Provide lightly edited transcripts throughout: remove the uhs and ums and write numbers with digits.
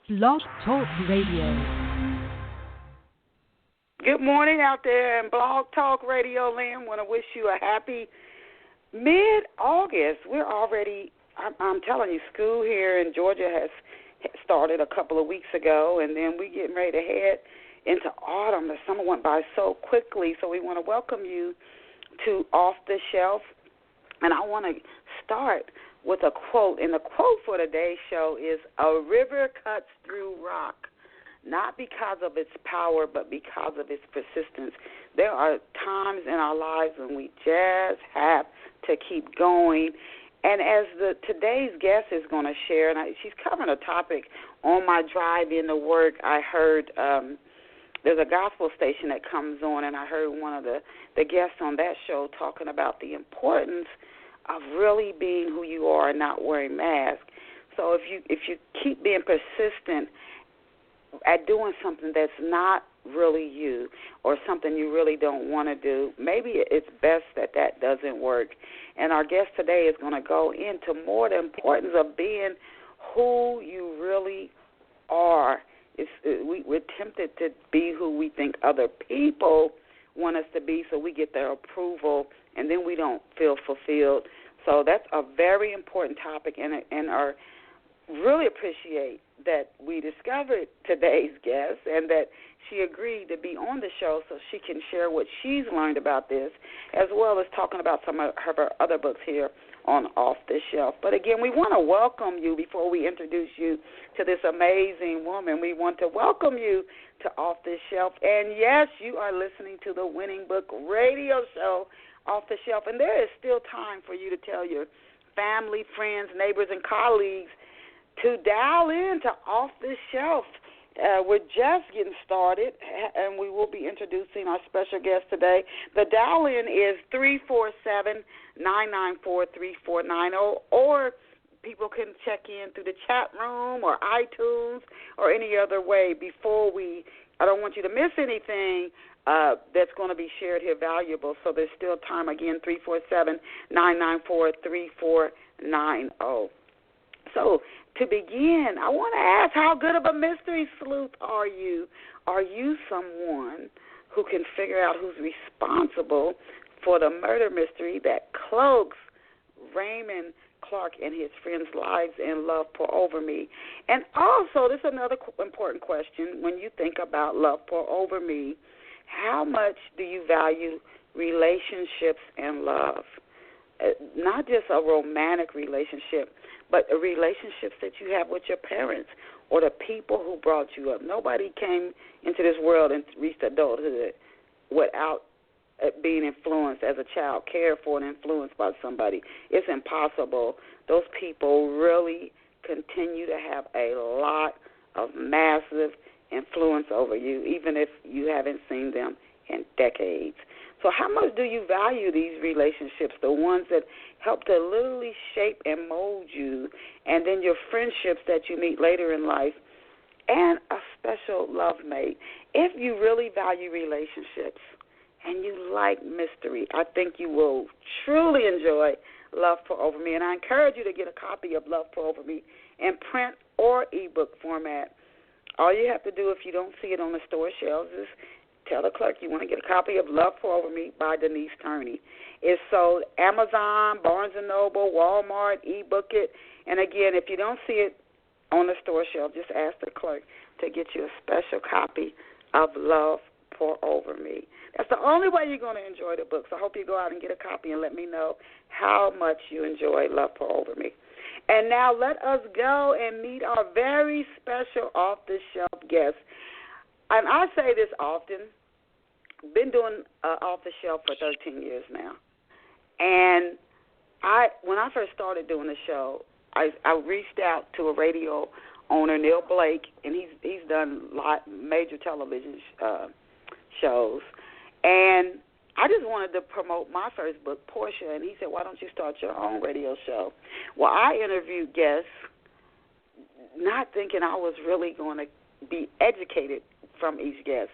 Blog Talk Radio. Good morning out there in Blog Talk Radio land. Want to wish you a happy mid-August. We're already, I'm telling you, school here in Georgia has started a couple of weeks ago, and then we're getting ready to head into autumn. The summer went by so quickly, so we want to welcome you to Off the Shelf. And I want to start with a quote, and the quote for today's show is, "A river cuts through rock, not because of its power, but because of its persistence." There are times in our lives when we just have to keep going. And as today's guest is going to share, and she's covering a topic on my drive into work, I heard there's a gospel station that comes on, and I heard one of the guests on that show talking about the importance of really being who you are and not wearing masks. So if you keep being persistent at doing something that's not really you or something you really don't want to do, maybe it's best that doesn't work. And our guest today is going to go into more the importance of being who you really are. We're tempted to be who we think other people want us to be, so we get their approval, and then we don't feel fulfilled. So that's a very important topic, and are really appreciate that we discovered today's guest and that she agreed to be on the show so she can share what she's learned about this, as well as talking about some of her other books here on Off the Shelf. But again, we want to welcome you before we introduce you to this amazing woman. We want to welcome you to Off the Shelf. And yes, you are listening to the Winning Book radio show, Off the Shelf. And there is still time for you to tell your family, friends, neighbors, and colleagues to dial in to Off the Shelf. We're just getting started, and we will be introducing our special guest today. The dial-in is 347-994-3490, or people can check in through the chat room or iTunes or any other way. I don't want you to miss anything that's going to be shared here valuable, so there's still time. Again, 347-994-3490. So to begin, I want to ask, how good of a mystery sleuth are you? Are you someone who can figure out who's responsible for the murder mystery that cloaks Raymond Clark and his friends' lives and love pour over me? And also, this is another important question. When you think about love pour over me, how much do you value relationships and love? Not just a romantic relationship, but the relationships that you have with your parents or the people who brought you up. Nobody came into this world and reached adulthood without being influenced as a child, cared for and influenced by somebody. It's impossible. Those people really continue to have a lot of massive influence over you, even if you haven't seen them in decades. So how much do you value these relationships, the ones that help to literally shape and mold you, and then your friendships that you meet later in life, and a special love mate? If you really value relationships and you like mystery, I think you will truly enjoy Love Pour Over Me. And I encourage you to get a copy of Love Pour Over Me in print or ebook format. All you have to do, if you don't see it on the store shelves, is tell the clerk you want to get a copy of Love Pour Over Me by Denise Turney. It's sold Amazon, Barnes & Noble, Walmart, ebook it. And again, if you don't see it on the store shelf, just ask the clerk to get you a special copy of Love Pour Over Me. That's the only way you're going to enjoy the book. So I hope you go out and get a copy and let me know how much you enjoy Love Pour Over Me. And now let us go and meet our very special off-the-shelf guest. And I say this often, been doing Off the Shelf for 13 years now. And when I first started doing the show, I reached out to a radio owner, Neil Blake, and he's done major television shows. And I just wanted to promote my first book, Portia, and he said, why don't you start your own radio show? Well, I interviewed guests not thinking I was really going to be educated from each guest.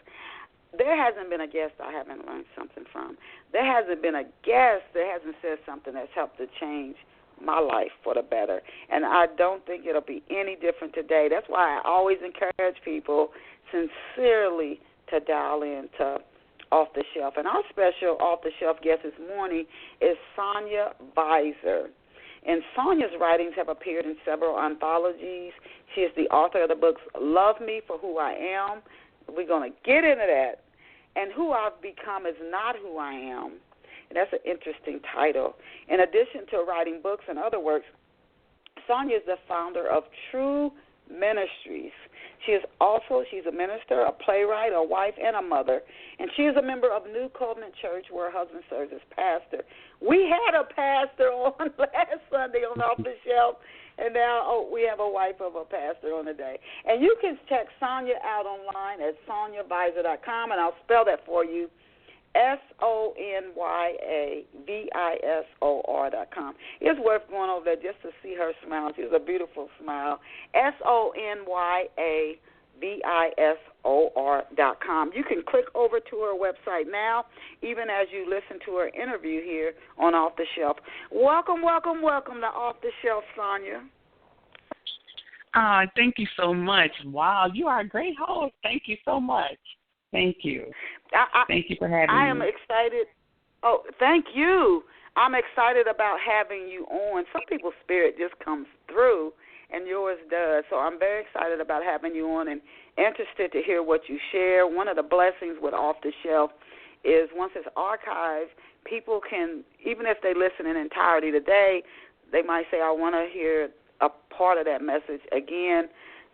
There hasn't been a guest I haven't learned something from. There hasn't been a guest that hasn't said something that's helped to change my life for the better. And I don't think it'll be any different today. That's why I always encourage people sincerely to dial in to Off the Shelf. And our special Off the Shelf guest this morning is Sonya Visor. And Sonya's writings have appeared in several anthologies. She is the author of the books Love Me for Who I Am. We're going to get into that. And Who I've Become is Not Who I Am. And that's an interesting title. In addition to writing books and other works, Sonya is the founder of TruUMinistries. She's a minister, a playwright, a wife, and a mother. And she is a member of New Covenant Church, where her husband serves as pastor. We had a pastor on last Sunday on Off the Shelf, and now we have a wife of a pastor on today. And you can check Sonya out online at SonyaVisor.com, and I'll spell that for you. SonyaVisor.com. It's worth going over there just to see her smile. She has a beautiful smile. SonyaVisor.com. You can click over to her website now, even as you listen to her interview here on Off the Shelf. Welcome to Off the Shelf, Sonya. Thank you so much. Wow, you are a great host. Thank you so much. Thank you. Thank you for having me. I am excited. Oh, thank you. I'm excited about having you on. Some people's spirit just comes through, and yours does. So I'm very excited about having you on and interested to hear what you share. One of the blessings with Off the Shelf is once it's archived, people can, even if they listen in entirety today, they might say, I want to hear a part of that message again,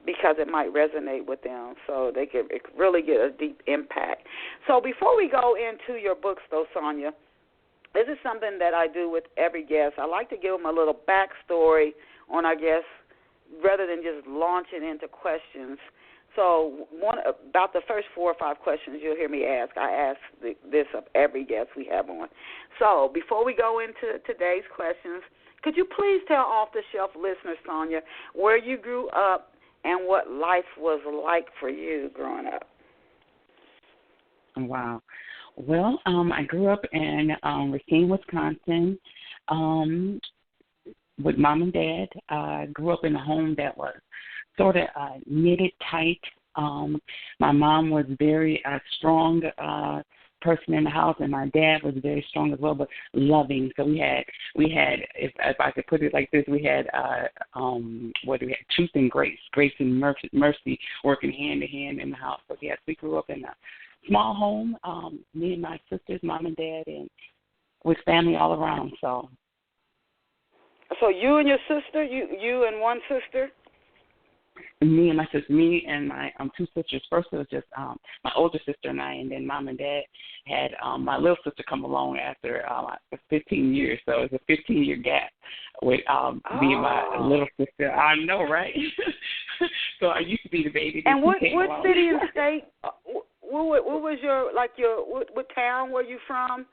because it might resonate with them, so they could really get a deep impact. So before we go into your books, though, Sonya, this is something that I do with every guest. I like to give them a little backstory on our guests rather than just launching into questions. So about the first 4 or 5 questions you'll hear me ask, I ask this of every guest we have on. So before we go into today's questions, could you please tell Off the Shelf listeners, Sonya, where you grew up and what life was like for you growing up? Wow. Well, I grew up in Racine, Wisconsin, with mom and dad. I grew up in a home that was sort of knitted tight. My mom was very strong person in the house, and my dad was very strong as well, but loving. So we had if I could put it like this, we had truth and grace and mercy working hand in hand in the house. So yes, we grew up in a small home, me and my sisters, mom and dad, and with family all around. So you and your sister, you and one sister? Me and my 2 sisters. First, it was just my older sister and I, and then mom and dad had my little sister come along after 15 years. So it was a 15-year gap with me and my little sister. I know, right? So I used to be the baby. And what city and state? What was what town were you from?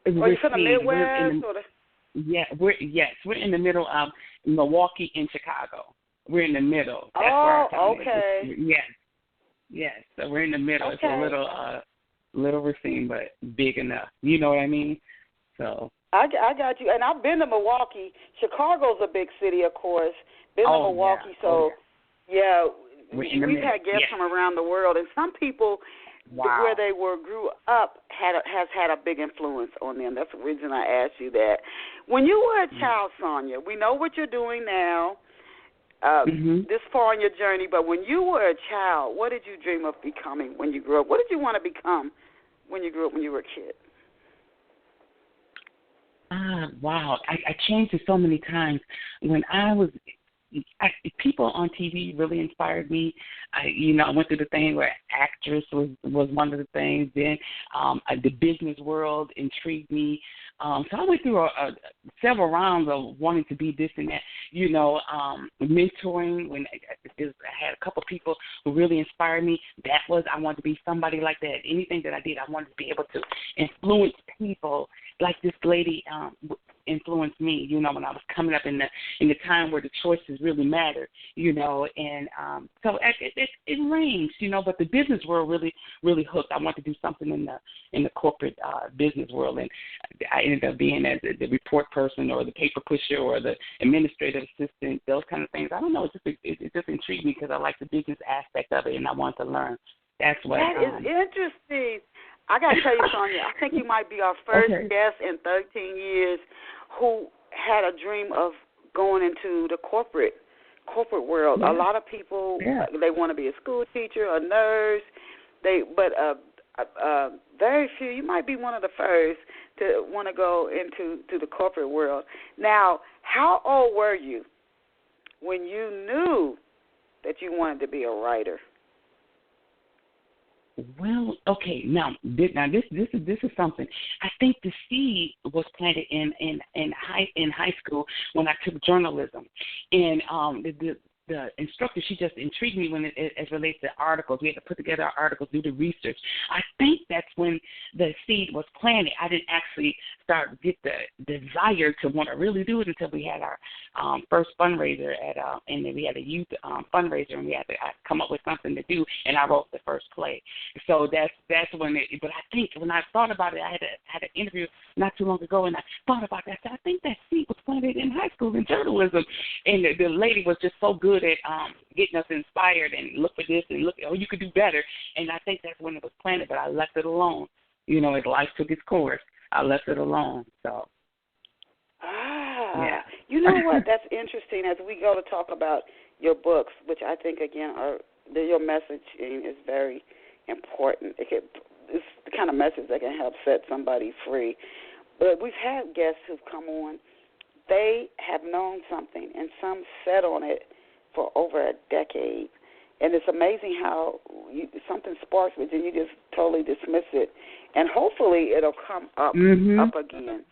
Were you from the Midwest? We're in the middle of Milwaukee and Chicago. We're in the middle. That's where our town okay. Is. Yes. So we're in the middle. Okay. It's a little Racine, but big enough. You know what I mean? So I got you. And I've been to Milwaukee. Chicago's a big city, of course. Been to Milwaukee, yeah. so we've had guests yes. from around the world, and some people where they grew up has had a big influence on them. That's the reason I asked you that. When you were a child, Sonya, we know what you're doing now. This far in your journey, but when you were a child, what did you dream of becoming when you grew up? What did you want to become when you grew up, when you were a kid? Wow. I changed it so many times. When people on TV really inspired me. I went through the thing where actress was one of the things. Then the business world intrigued me. So I went through several rounds of wanting to be this and that. Mentoring. When I had a couple of people who really inspired me. I wanted to be somebody like that. Anything that I did, I wanted to be able to influence people. Like this lady influenced me, you know, when I was coming up in the time where the choices really matter, you know, and so it ranged, you know, but the business world really hooked. I wanted to do something in the corporate business world, and I ended up being as the report person or the paper pusher or the administrative assistant, those kind of things. I don't know, it just intrigued me because I like the business aspect of it, and I wanted to learn. That's what. That is interesting. I got to tell you, Sonya, I think you might be our first guest in 13 years who had a dream of going into the corporate world. Yeah. A lot of people, they want to be a school teacher, a nurse, but very few. You might be one of the first to want to go into the corporate world. Now, how old were you when you knew that you wanted to be a writer? Well, okay. Now this is something. I think the seed was planted in high school when I took journalism, and the instructor, she just intrigued me when it relates to articles. We had to put together our articles, do the research. I think that's when the seed was planted. I didn't actually get the desire to want to really do it until we had our first fundraiser and then we had a youth fundraiser, and we had to come up with something to do, and I wrote the first play. So that's when it. But I think when I thought about it, I had an interview not too long ago, and I thought about that. I think that seed was planted in high school in journalism, and the lady was just so good at getting us inspired and look for this and look, you could do better. And I think that's when it was planted, but I left it alone. You know, as life took its course, I left it alone. So. Yeah. You know what? That's interesting. As we go to talk about your books, which I think again your messaging is very important. It's the kind of message that can help set somebody free. But we've had guests who've come on. They have known something, and some sat on it for over a decade. And it's amazing how something sparks with you and you just totally dismiss it. And hopefully it'll come up again.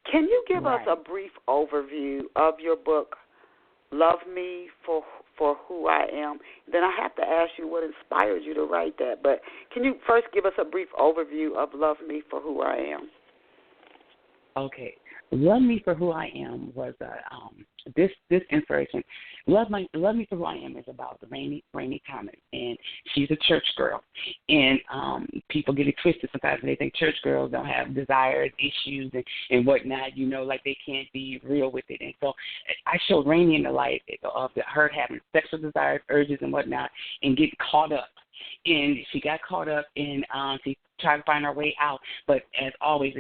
Can you give us a brief overview of your book, Love Me for Who I Am? Then I have to ask you what inspired you to write that. But can you first give us a brief overview of Love Me for Who I Am? Okay. Love Me for Who I Am was this inspiration. Love Me for Who I Am is about the Rainey Thomas, and she's a church girl. And people get it twisted sometimes. They think church girls don't have desires, issues, and whatnot. You know, like they can't be real with it. And so I showed Rainey in the light of her having sexual desires, urges, and whatnot, and getting caught up. And she got caught up, and she tried to find her way out. But as always,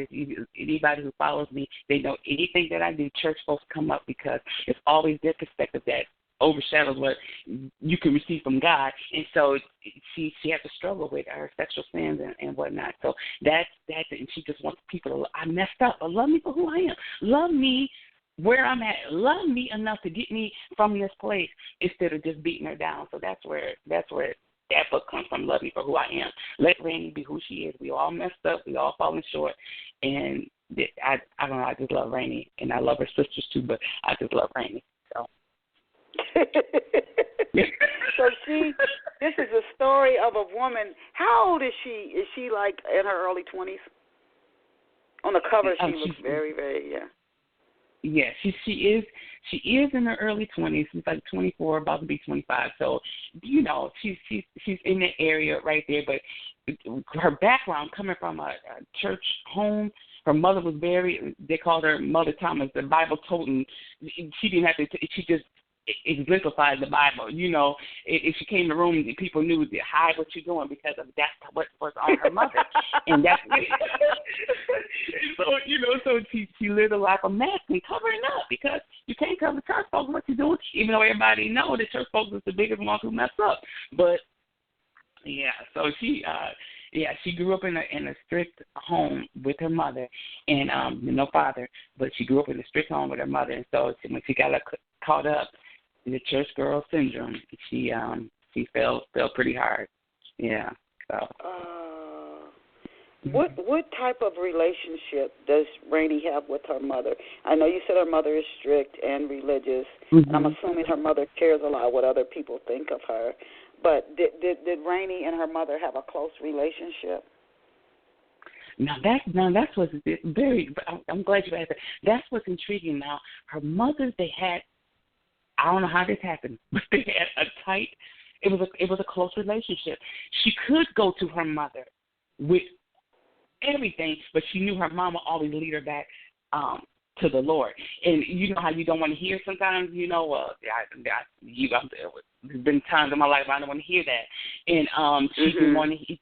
anybody who follows me, they know anything that I do, church folks come up because it's always their perspective that overshadows what you can receive from God. And so she has to struggle with her sexual sins and whatnot. So that's and she just wants people to, I messed up, but love me for who I am. Love me where I'm at. Love me enough to get me from this place instead of just beating her down. So that's where that book comes from, Love Me for Who I Am. Let Rainey be who she is. We all messed up. We all falling short. And I don't know, I just love Rainey. And I love her sisters too, but I just love Rainey. So. So this is a story of a woman. How old is she? Is she like in her early 20s? On the cover, she looks very, very, Yeah, she is in her early 20s. She's like 24, about to be 25. So, you know, she's in the area right there. But her background, coming from a church home, her mother was they called her Mother Thomas, the Bible toting. She didn't have to. She just exemplified the Bible. You know, if she came in the room, people knew to hide what you're doing because of that's what was on her mother. And that's so, you know, so she lived a life of mask and covering up because you can't tell the church folks what you're doing, even though everybody knows the church folks is the biggest ones who mess up. But yeah, so she grew up in a strict home with her mother and no father, but she grew up in a strict home with her mother. And so when she got caught up in the church girl syndrome, she fell pretty hard. Yeah. So. What type of relationship does Rainey have with her mother? I know you said her mother is strict and religious, and I'm assuming her mother cares a lot what other people think of her. But did Rainey and her mother have a close relationship? That's what's very. I'm glad you asked that. That's what's intriguing. Now, her mother, they had. I don't know how this happened, but they had a tight. It was a close relationship. She could go to her mother with everything, but she knew her mama always lead her back to the Lord. And you know how you don't want to hear sometimes. There's been times in my life I don't want to hear that, and she didn't want to.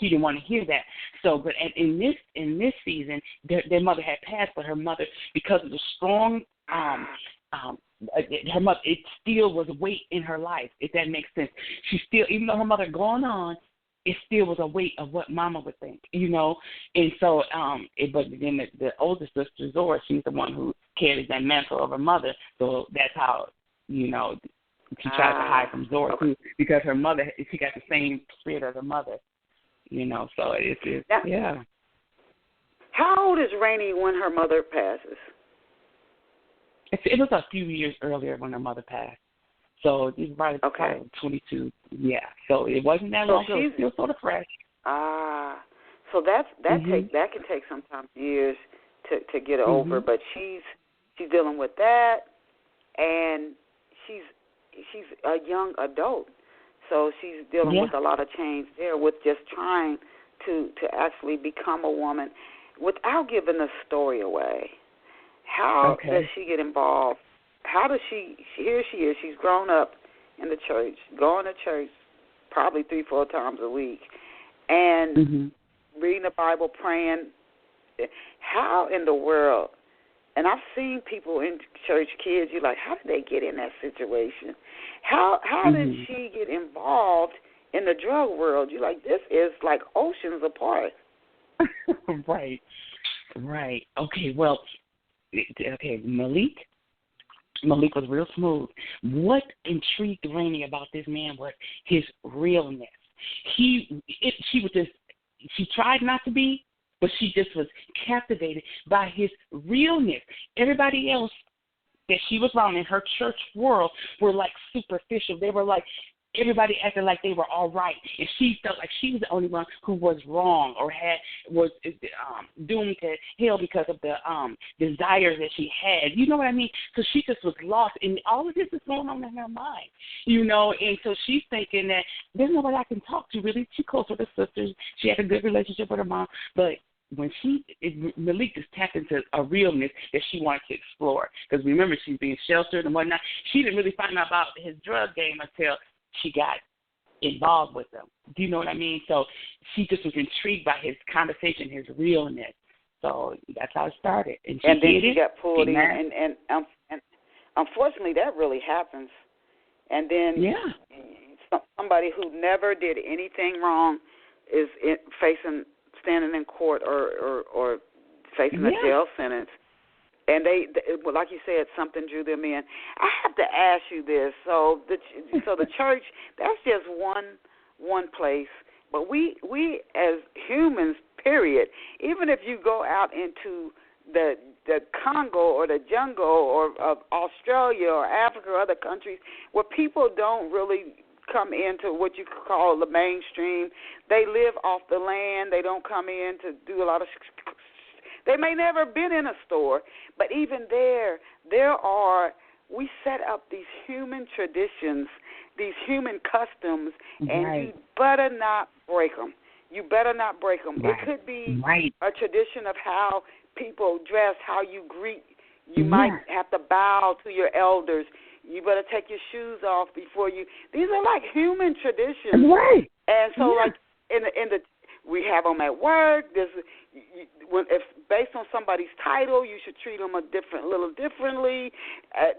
She didn't want to hear that. So, but in this season, their mother had passed, but her mother, because of the strong, her mother, it still was a weight in her life. If that makes sense, she still, even though her mother gone on, it still was a weight of what Mama would think, And so, but then the older sister Zora, she's the one who carries that mantle of her mother. So that's how, she tried to hide from Zora too, because her mother, she got the same spirit as her mother. So it's yeah. How old is Rainey when her mother passes? It was a few years earlier when her mother passed. So it was probably 22. Yeah. So it wasn't that long ago. It's still sort of fresh. So that can take sometimes years to get over. But she's dealing with that, and she's a young adult. So she's dealing with a lot of change there, with just trying to actually become a woman without giving the story away. How does she get involved? How does here she is, she's grown up in the church, going to church probably 3-4 times a week, and reading the Bible, praying. How in the world? And I've seen people in church, kids, you're like, how did they get in that situation? How did she get involved in the drug world? You're like, this is like oceans apart. Right. Okay, well, Malik was real smooth. What intrigued Rainey about this man was his realness. She tried not to be, but she just was captivated by his realness. Everybody else that she was around in her church world were like superficial. They were like, everybody acted like they were all right, and she felt like she was the only one who was wrong or was doomed to hell because of the desires that she had. You know what I mean? So she just was lost, and all of this is going on in her mind, And so she's thinking that there's nobody I can talk to really. She's close with her sisters. She had a good relationship with her mom, but when Malik just tapped into a realness that she wanted to explore, because remember, she's being sheltered and whatnot. She didn't really find out about his drug game until she got involved with him. Do you know what I mean? So she just was intrigued by his conversation, his realness. So that's how it started. And then she got pulled in, and unfortunately that really happens. And then somebody who never did anything wrong is standing in court or facing a jail sentence. And they, like you said, something drew them in. I have to ask you this. So the church, that's just one place. But we as humans, period, even if you go out into the Congo or the jungle or of Australia or Africa or other countries where people don't really come into what you could call the mainstream, they live off the land. They don't come in to do a lot of. They may never have been in a store, but even there we set up these human traditions, these human customs, and you better not break them. You better not break them. It could be a tradition of how people dress, how you greet. You might have to bow to your elders. You better take your shoes off before you. These are like human traditions. Right. And so, like we have them at work. If based on somebody's title, you should treat them a little differently.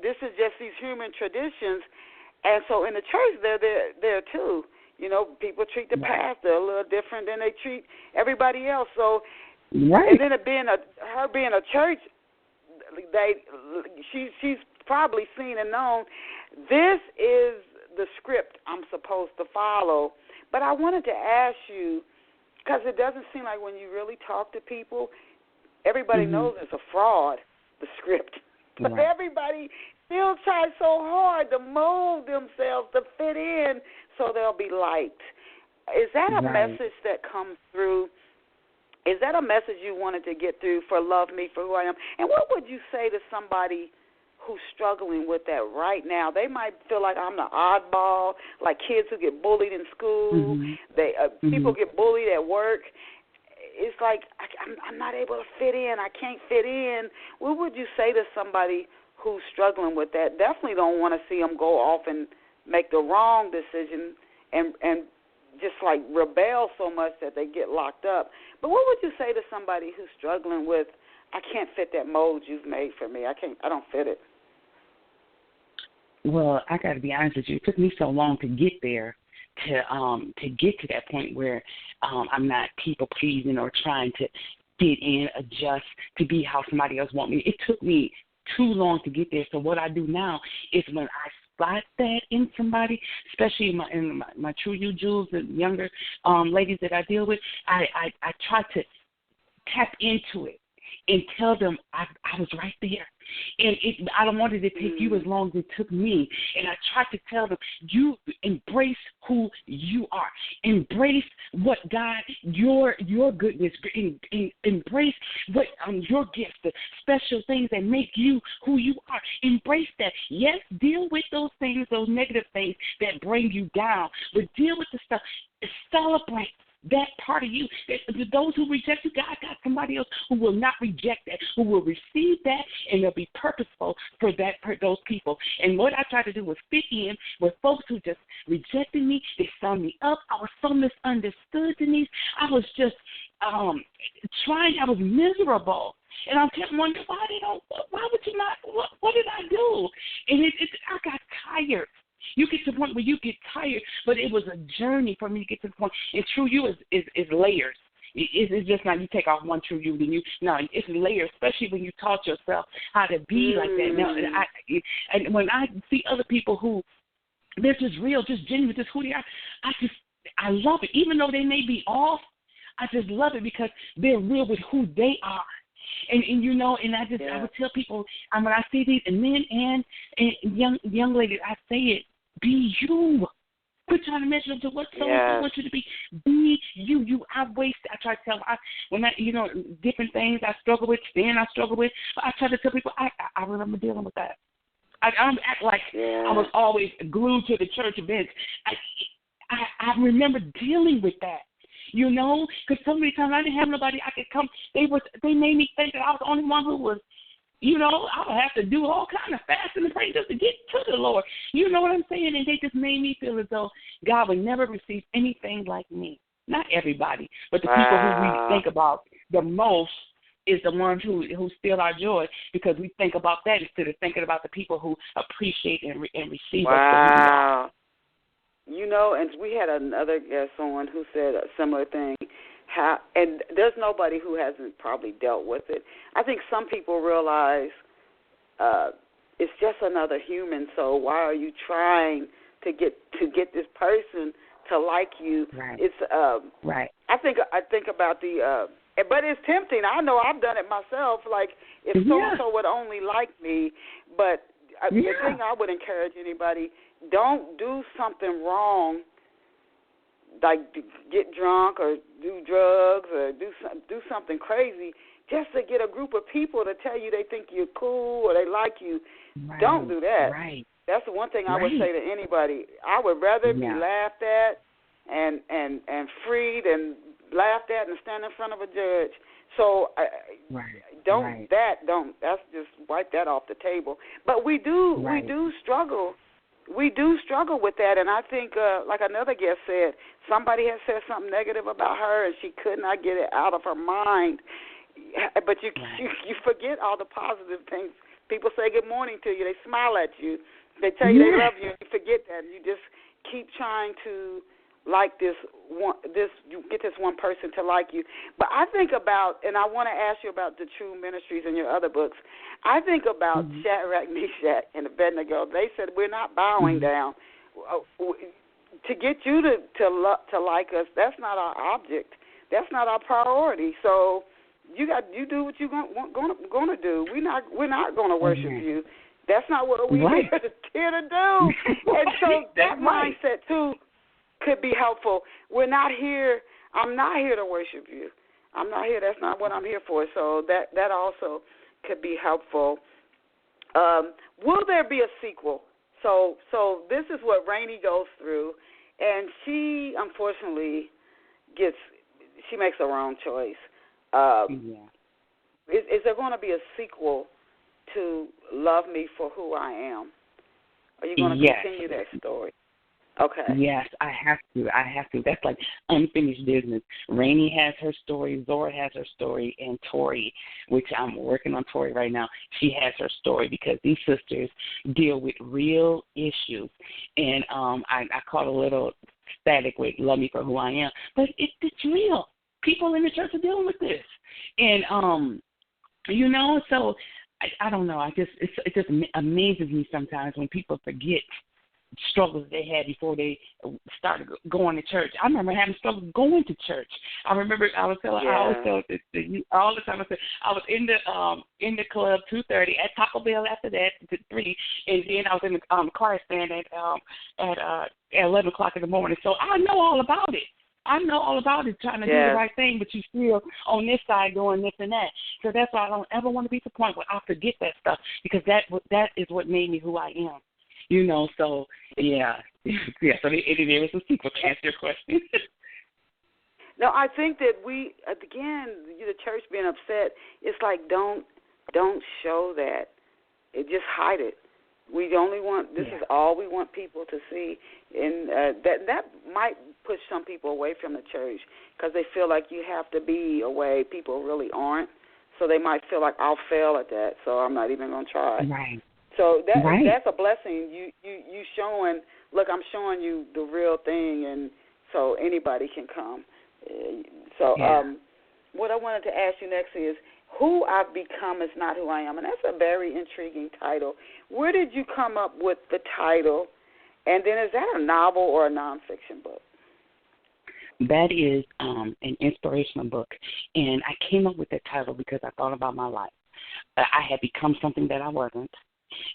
This is just these human traditions, and so in the church, they're there too. People treat the pastor a little different than they treat everybody else. So, and then her being a church, she's probably seen and known. This is the script I'm supposed to follow. But I wanted to ask you, because it doesn't seem like when you really talk to people, everybody knows it's a fraud, the script. But everybody still tries so hard to mold themselves to fit in so they'll be liked. Is that a message that comes through Is that a message you wanted to get through for love me for who I am? And what would you say to somebody who's struggling with that right now? They might feel like I'm the oddball, like kids who get bullied in school. They people get bullied at work. It's like I'm not able to fit in. I can't fit in. What would you say to somebody who's struggling with that? Definitely don't want to see them go off and make the wrong decision and just like rebel so much that they get locked up. But what would you say to somebody who's struggling with, I can't fit that mold you've made for me. I don't fit it. Well, I got to be honest with you. It took me so long to get there, to get to that point where I'm not people pleasing or trying to fit in, adjust to be how somebody else wants me. It took me too long to get there. So what I do now is when I spot that in somebody, especially in my true you Jews, the younger ladies that I deal with, I try to tap into it and tell them I was right there. And I don't want it to take you as long as it took me. And I try to tell them, you embrace who you are. Embrace what God, your goodness, embrace what your gifts, the special things that make you who you are. Embrace that. Yes, deal with those things, those negative things that bring you down, but deal with the stuff. Celebrate that part of you. Those who reject you, God got somebody else who will not reject that, who will receive that, and they'll be purposeful for those people. And what I try to do was fit in with folks who just rejected me. They summed me up. I was so misunderstood, Denise. I was just I was miserable. And I'm kept wondering, why would you not, what did I do? And I got tired. You get to the point where you get tired, but it was a journey for me to get to the point. And true you is layers. It's just not you take off one true you, it's layers, especially when you taught yourself how to be like that. Now, and when I see other people who, they're just real, just genuine, just who they are, I love it. Even though they may be off, I just love it because they're real with who they are. And I would tell people, when I see these men and young ladies, I say it, be you. Quit trying to measure up to what someone wants you to be. Be you. I try to tell them, different things I struggle with, I struggle with. I try to tell people, I remember dealing with that. I don't act like I was always glued to the church events. I remember dealing with that. Because so many times I didn't have nobody I could come. They made me think that I was the only one who was, I would have to do all kind of fasting and praying just to get to the Lord. You know what I'm saying? And they just made me feel as though God would never receive anything like me. Not everybody, but the people who we think about the most is the ones who steal our joy, because we think about that instead of thinking about the people who appreciate and receive us for who we are. And we had another guest on who said a similar thing. And there's nobody who hasn't probably dealt with it. I think some people realize it's just another human. So why are you trying to get this person to like you? Right. It's right. I think about but it's tempting. I know I've done it myself. Like if so and so would only like me, but the thing I would encourage anybody. Don't do something wrong, like get drunk or do drugs or do something crazy just to get a group of people to tell you they think you're cool or they like you. Right. Don't do that. Right. That's the one thing I would say to anybody. I would rather be laughed at and freed and laughed at and stand in front of a judge. So that's just wipe that off the table. But we do struggle. We do struggle with that, and I think, like another guest said, somebody has said something negative about her, and she could not get it out of her mind. But you forget all the positive things. People say good morning to you. They smile at you. They tell you they love you, and you forget that. And you just keep trying to like you get this one person to like you. But I think about, and I want to ask you about the TruUMinistries and your other books. I think about Shadrach, Meshach, and Abednego. They said we're not bowing down. To get you to like us, that's not our object. That's not our priority. So you do what you're going to do. We're not going to worship you. That's not what we're here to do. And so that mindset too could be helpful. I'm not here to worship you. I'm not here. That's not what I'm here for. So that also could be helpful. Will there be a sequel? So this is what Rainey goes through, and she unfortunately makes her own choice. Is there going to be a sequel to Love Me for Who I Am? Are you going to continue that story? Okay. Yes, I have to. That's like unfinished business. Rainey has her story, Zora has her story, and Tori, which I'm working on Tori right now, she has her story because these sisters deal with real issues. And I caught a little static with Love Me for Who I Am, but it's real. People in the church are dealing with this. And, so I don't know. It just amazes me sometimes when people forget struggles they had before they started going to church. I remember having struggles going to church. I remember I always tell this to you all the time. I was in the club 2:30 at Taco Bell after that to 3, and then I was in the car stand at 11 o'clock in the morning. So I know all about it. I know all about it, trying to do the right thing, but you still on this side doing this and that. So that's why I don't ever want to be to the point where I forget that stuff, because that is what made me who I am. So, yeah. So there is a sequel to answer your question. No, I think that we, again, the church being upset, it's like don't show that. Just hide it. We only want, this is all we want people to see. And that might push some people away from the church because they feel like you have to be a way people really aren't. So they might feel like I'll fail at that, so I'm not even going to try. Right. So that's a blessing. You showing, look, I'm showing you the real thing, and so anybody can come. What I wanted to ask you next is, Who I've Become is Not Who I Am, and that's a very intriguing title. Where did you come up with the title, and then is that a novel or a nonfiction book? That is an inspirational book, and I came up with that title because I thought about my life. I had become something that I wasn't.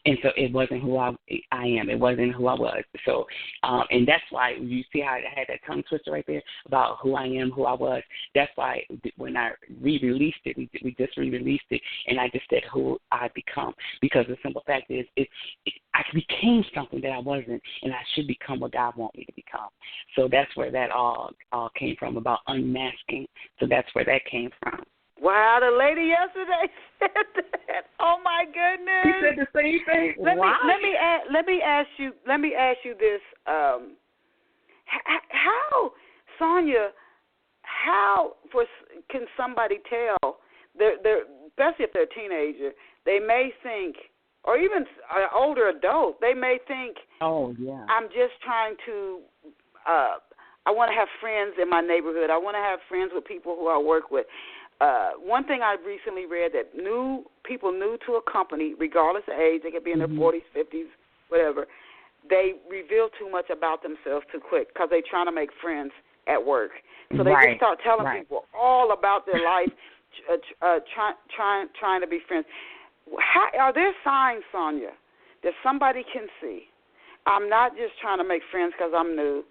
And so it wasn't who I am. It wasn't who I was. So, and that's why you see how I had that tongue twister right there about who I am, who I was. That's why when I re-released it, we just re-released it, and I just said who I become. Because the simple fact is, I became something that I wasn't, and I should become what God wants me to become. So that's where that all came from, about unmasking. So that's where that came from. Wow, the lady yesterday said that. Oh my goodness! She said the same thing. Let me ask you this: how, Sonya, can somebody tell? They're especially if they're a teenager, they may think, or even an older adult, they may think, "Oh yeah, I'm just trying to." I want to have friends in my neighborhood. I want to have friends with people who I work with. One thing I recently read that people new to a company, regardless of age, they could be in their 40s, 50s, whatever, they reveal too much about themselves too quick because they're trying to make friends at work. So they just start telling people all about their life, trying to be friends. Are there signs, Sonya, that somebody can see? I'm not just trying to make friends because I'm new.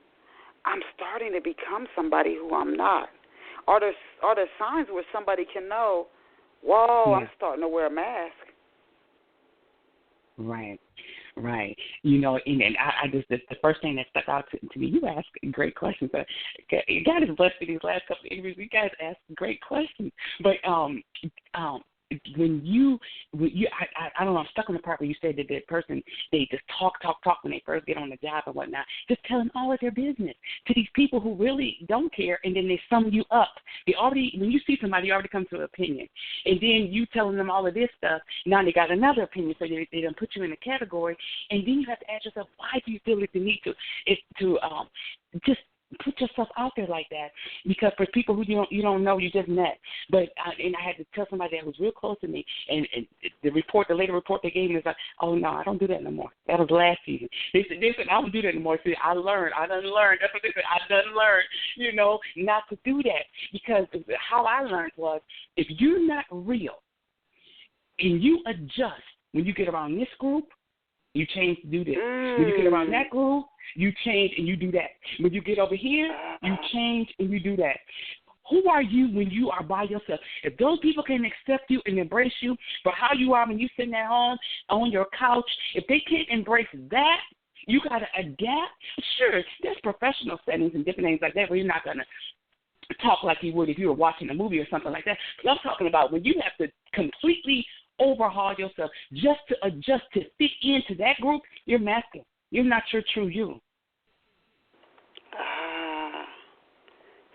I'm starting to become somebody who I'm not. Are there signs where somebody can know, whoa, I'm starting to wear a mask? Right. And I just, the first thing that stuck out to me, you asked great questions. God has blessed me these last couple of interviews. You guys asked great questions. But when you I don't know, I'm stuck on the part where you said that the person, they just talk when they first get on the job and whatnot, just telling all of their business to these people who really don't care, and then they sum you up. When you see somebody, you already come to an opinion, and then you telling them all of this stuff, now they got another opinion, so they done put you in a category, and then you have to ask yourself, why do you feel the need to just put yourself out there like that? Because for people who you don't know, you just met. But and I had to tell somebody that was real close to me, and the later report they gave me was like, oh no, I don't do that no more. That was last season. They said I don't do that anymore. See, I done learned. That's what they said. I done learned, not to do that. Because how I learned was, if you're not real and you adjust when you get around this group, you change to do this. When you get around that group, you change and you do that. When you get over here, you change and you do that. Who are you when you are by yourself? If those people can accept you and embrace you for how you are when you sitting at home on your couch, if they can't embrace that, you got to adapt. Sure, there's professional settings and different things like that where you're not going to talk like you would if you were watching a movie or something like that. But I'm talking about when you have to completely overhaul yourself just to adjust to fit into that group, you're masking. You're not your true you.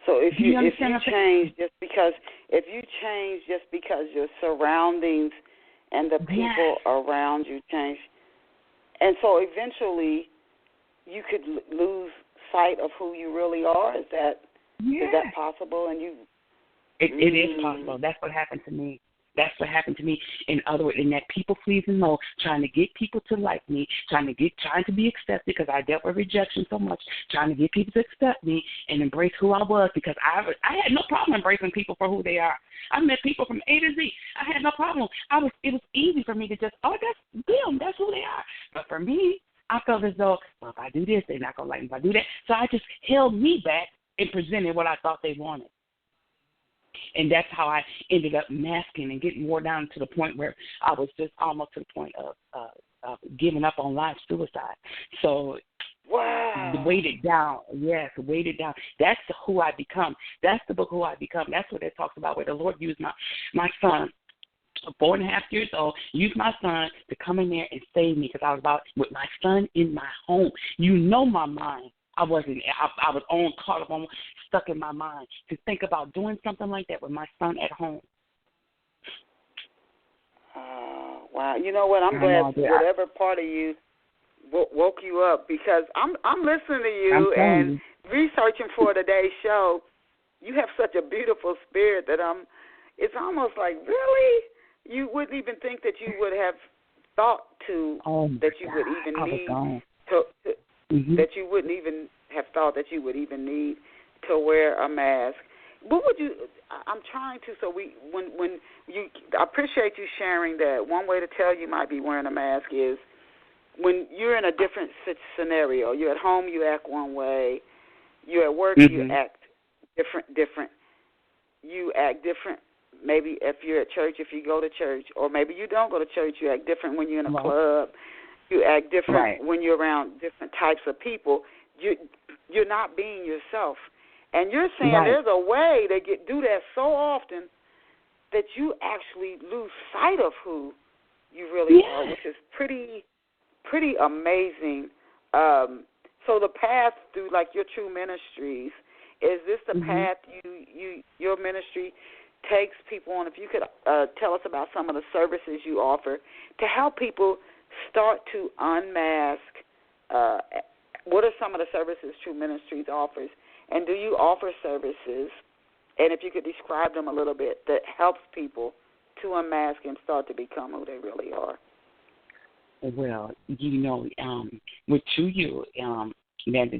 So if you change just because your surroundings and the people around you change, and so eventually you could lose sight of who you really are. Is that possible? And it is possible. That's what happened to me. That's what happened to me. In other words, in that people-pleasing mode, trying to get people to like me, trying to be accepted because I dealt with rejection so much, trying to get people to accept me and embrace who I was because I had no problem embracing people for who they are. I met people from A to Z. I had no problem. It was easy for me to just, that's them. That's who they are. But for me, I felt as though, well, if I do this, they're not going to like me if I do that. So I just held me back and presented what I thought they wanted. And that's how I ended up masking and getting more down to the point where I was just almost to the point of giving up on life suicide. So weighted down. That's who I become. That's the book, Who I Become. That's what it talks about, where the Lord used my son, 4.5 years old, used my son to come in there and save me because I was with my son in my home. You know my mind. I was caught up on, stuck in my mind to think about doing something like that with my son at home. Wow. You know what? I'm glad whatever part of you woke you up because I'm listening to you and researching for today's show. You have such a beautiful spirit that it's almost like, really? You wouldn't even think that you would have thought that you would even need that you wouldn't even have thought that you would even need to wear a mask. What would you? I'm trying to. So when you, I appreciate you sharing that. One way to tell you might be wearing a mask is when you're in a different scenario. You're at home, you act one way. You're at work, you act different. You act different. Maybe if you're at church, if you go to church, or maybe you don't go to church, you act different when you're in a club. You act different when you're around different types of people. You're not being yourself. And you're saying there's a way to do that so often that you actually lose sight of who you really are, which is pretty amazing. So the path through, like, your TruUMinistries, is this the path your ministry takes people on? If you could tell us about some of the services you offer to help people start to unmask. What are some of the services TruUMinistries offers? And do you offer services, and if you could describe them a little bit, that helps people to unmask and start to become who they really are? Well, with TruU, that's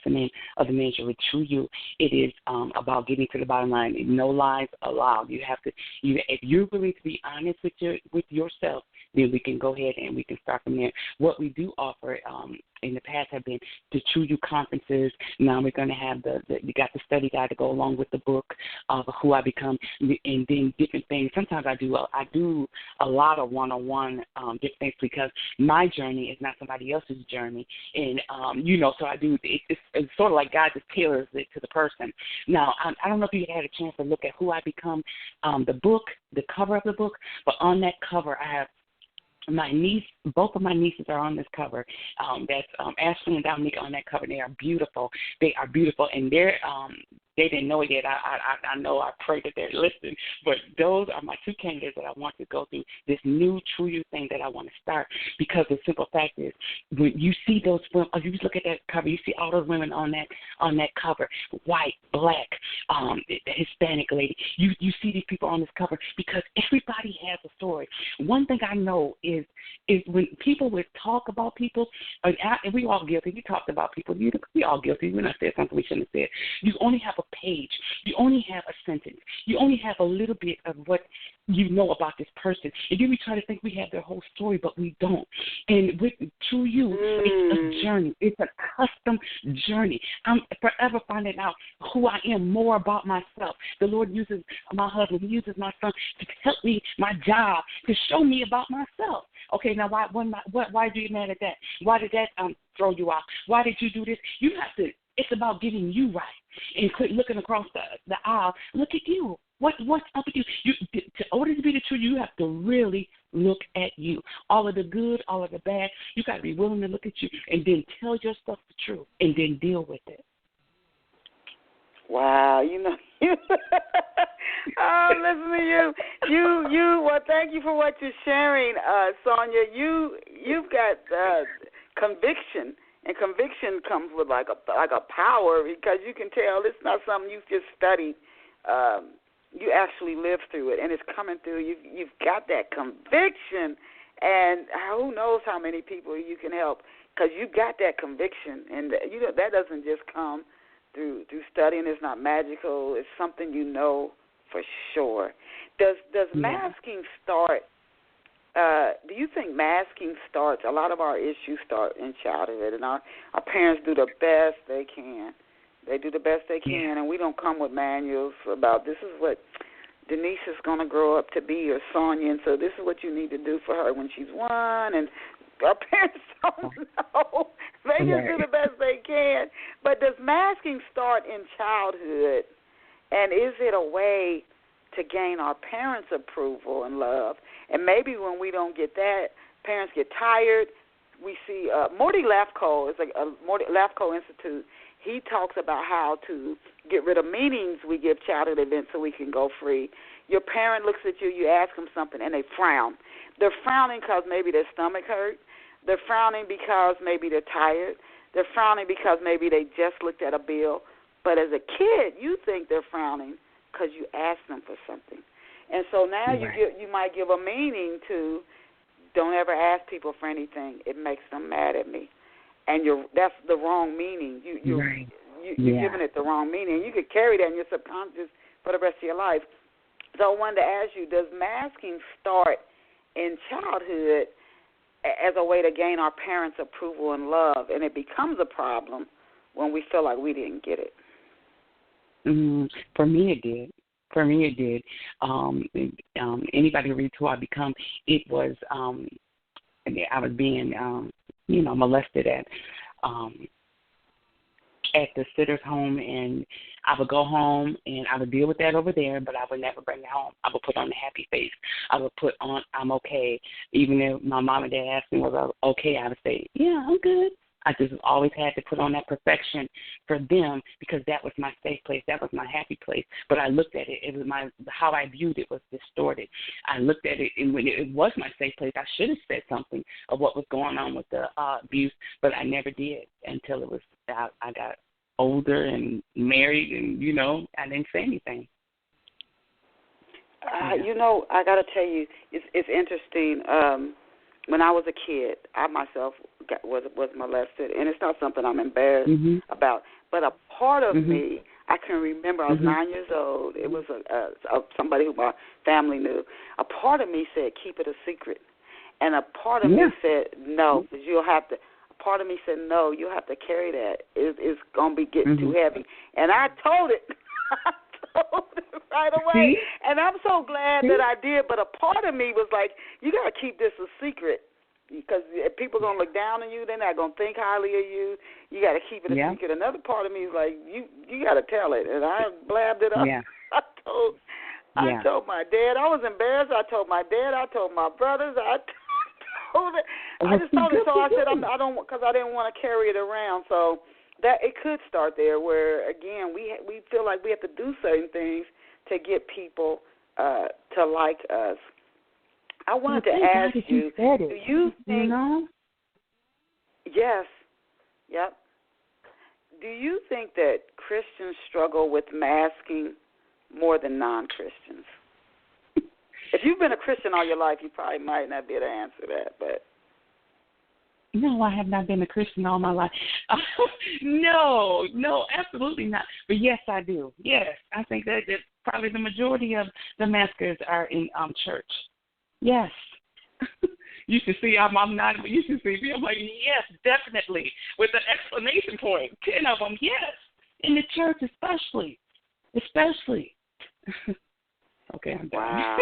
the name of the ministry. With TruU, it is about getting to the bottom line. No lies allowed. You have to. If you're willing to be honest with yourself, then we can go ahead and we can start from there. What we do offer in the past have been the TruU conferences. Now we're going to have you got the study guide to go along with the book of Who I Become, and then different things. Sometimes I do a lot of one-on-one different things because my journey is not somebody else's journey, and so I do. It's sort of like God just tailors it to the person. Now I don't know if you had a chance to look at Who I Become, the book, the cover of the book, but on that cover I have my niece, both of my nieces are on this cover. That's Ashley and Dominique on that cover. They are beautiful. And they didn't know it yet. I know I pray that they're listening, but those are my two candidates that I want to go through this new TruU thing that I want to start, because the simple fact is when you see those women, you just look at that cover, you see all those women on that cover, white, black, Hispanic lady. You see these people on this cover because everybody has a story. One thing I know is when people would talk about people, and we all guilty. We talked about people. We all guilty. We're not saying something we shouldn't have said. You only have a page. You only have a sentence. You only have a little bit of what you know about this person. And then we try to think we have their whole story, but we don't. And with True You, it's a journey. It's a custom journey. I'm forever finding out who I am, more about myself. The Lord uses my husband. He uses my son to help me, my job, to show me about myself. Okay, now why did you get mad at that? Why did that throw you off? Why did you do this? You have to. It's about getting you right and quit looking across the aisle. Look at you. What's up with you? In order to be the true, you have to really look at you. All of the good, all of the bad. You got to be willing to look at you and then tell yourself the truth and then deal with it. Wow, oh, listen to you. Well, thank you for what you're sharing, Sonya. You've got conviction, and conviction comes with like a power, because you can tell it's not something you've just studied. You actually live through it, and it's coming through. You've got that conviction, and who knows how many people you can help, because you got that conviction, and that doesn't just come through studying. It's not magical. It's something you know for sure. Does masking start? Do you think masking starts? A lot of our issues start in childhood, and our parents do the best they can. They do the best they can, and we don't come with manuals about this is what Denise is going to grow up to be, or Sonya, and so this is what you need to do for her when she's 1. And our parents don't know. They just do the best they can. But does masking start in childhood, and is it a way to gain our parents' approval and love? And maybe when we don't get that, parents get tired. We see Morty Lafko, it's like a Morty Lafko Institute. He talks about how to get rid of meanings we give childhood events so we can go free. Your parent looks at you, you ask them something, and they frown. They're frowning because maybe their stomach hurt. They're frowning because maybe they're tired. They're frowning because maybe they just looked at a bill. But as a kid, you think they're frowning because you asked them for something. And so now you might give a meaning to, don't ever ask people for anything. It makes them mad at me. And that's the wrong meaning. You're giving it the wrong meaning. You could carry that in your subconscious for the rest of your life. So I wanted to ask you, does masking start in childhood as a way to gain our parents' approval and love, and it becomes a problem when we feel like we didn't get it? For me, it did. Anybody who reads Who I Become, it was I was being molested at the sitter's home, and I would go home and I would deal with that over there, but I would never bring it home. I would put on a happy face. I would put on, I'm okay. Even if my mom and dad asked me was I okay, I would say, yeah, I'm good. I just always had to put on that perfection for them, because that was my safe place. That was my happy place. But I looked at it. It was how I viewed it was distorted. I looked at it, and when it was my safe place, I should have said something of what was going on with the abuse, but I never did until it was I got older and married, and I didn't say anything. I got to tell you, it's interesting. When I was a kid, I myself was molested, and it's not something I'm embarrassed about. But a part of me, I can remember, I was 9 years old. It was somebody who my family knew. A part of me said, keep it a secret. And a part of me said, no, because you'll have to. A part of me said, no, you'll have to carry that. It's going to be getting too heavy. And I told it. Right away. And I'm so glad that I did, but a part of me was like, you got to keep this a secret, because if people are going to look down on you, they're not going to think highly of you. You got to keep it a secret. Another part of me is like, you got to tell it, and I blabbed it up. I told my dad. I was embarrassed. I told my dad. I told my brothers. I just told it. So I said, I don't, because I didn't want to carry it around. So that it could start there, where again we feel like we have to do certain things to get people to like us. I wanted to ask you, do you think? Yes. Yep. Do you think that Christians struggle with masking more than non-Christians? If you've been a Christian all your life, you probably might not be able to answer that, but. No, I have not been a Christian all my life. No, absolutely not. But yes, I do. Yes, I think that probably the majority of the maskers are in church. Yes. You should see I'm not. You should see me. I'm like, yes, definitely, with an exclamation point. 10 of them, yes, in the church especially. Okay, I'm done. Wow.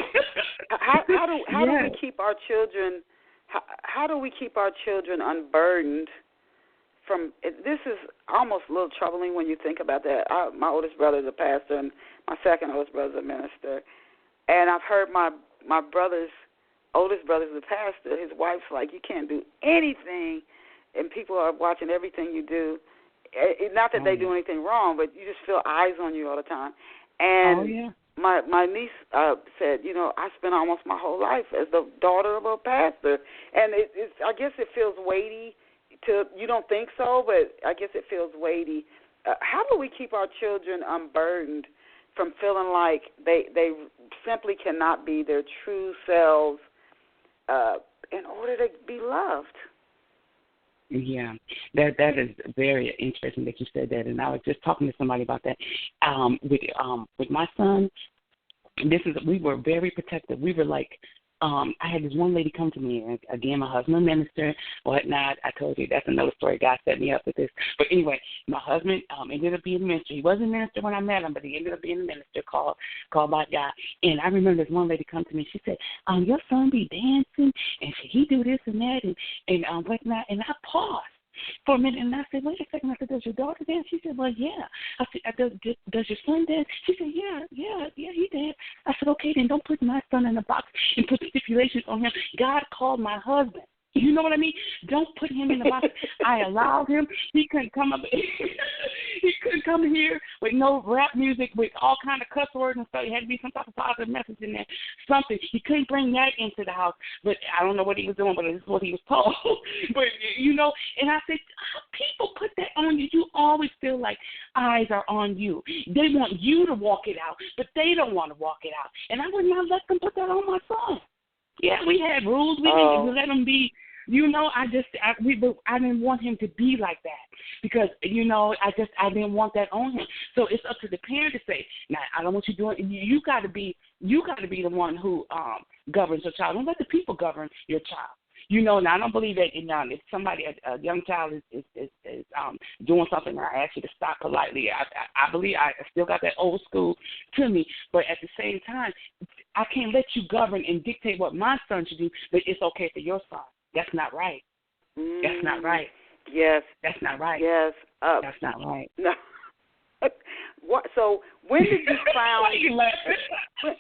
How do yes. we keep our children? How do we keep our children unburdened from? This is almost a little troubling when you think about that. My oldest brother is a pastor, and my second oldest brother is a minister. And I've heard my oldest brother's a pastor. His wife's like, you can't do anything, and people are watching everything you do. Not that they do anything wrong, but you just feel eyes on you all the time. And my niece said, I spent almost my whole life as the daughter of a pastor, and I guess it feels weighty. You don't think so, but I guess it feels weighty. How do we keep our children unburdened from feeling like they simply cannot be their true selves in order to be loved? Yeah, that is very interesting that you said that, and I was just talking to somebody about that. With my son, we were very protective. We were like, I had this one lady come to me, and again, my husband, minister, whatnot. I told you that's another story. God set me up with this. But anyway, my husband ended up being a minister. He wasn't a minister when I met him, but he ended up being a minister called by God. And I remember this one lady come to me. She said, your son be dancing, and he do this and that, and whatnot. And I paused for a minute, and I said, wait a second. I said, does your daughter dance? She said, well, yeah. I said, does your son dance? She said, yeah, he dance. I said, okay, then don't put my son in a box and put stipulations on him. God called my husband. You know what I mean? Don't put him in the box. I allowed him. He couldn't come up. He couldn't come here with no rap music with all kind of cuss words and stuff. It had to be some type of positive message in there. Something. He couldn't bring that into the house. But I don't know what he was doing, but this is what he was told. But, and I said, people put that on you. You always feel like eyes are on you. They want you to walk it out, but they don't want to walk it out. And I would not let them put that on my son. Yeah, we had rules. We didn't let him be. I didn't want him to be like that because I didn't want that on him. So it's up to the parent to say, "Now I don't want you doing. You got to be the one who governs your child. Don't let the people govern your child." Now I don't believe that. If somebody, a young child is doing something, and I ask you to stop politely. I believe I still got that old school to me, but at the same time, I can't let you govern and dictate what my son should do. But it's okay for your son. That's not right. That's not right. Yes. That's not right. Yes. That's not right. No. What? So when did you find? Why are you laughing?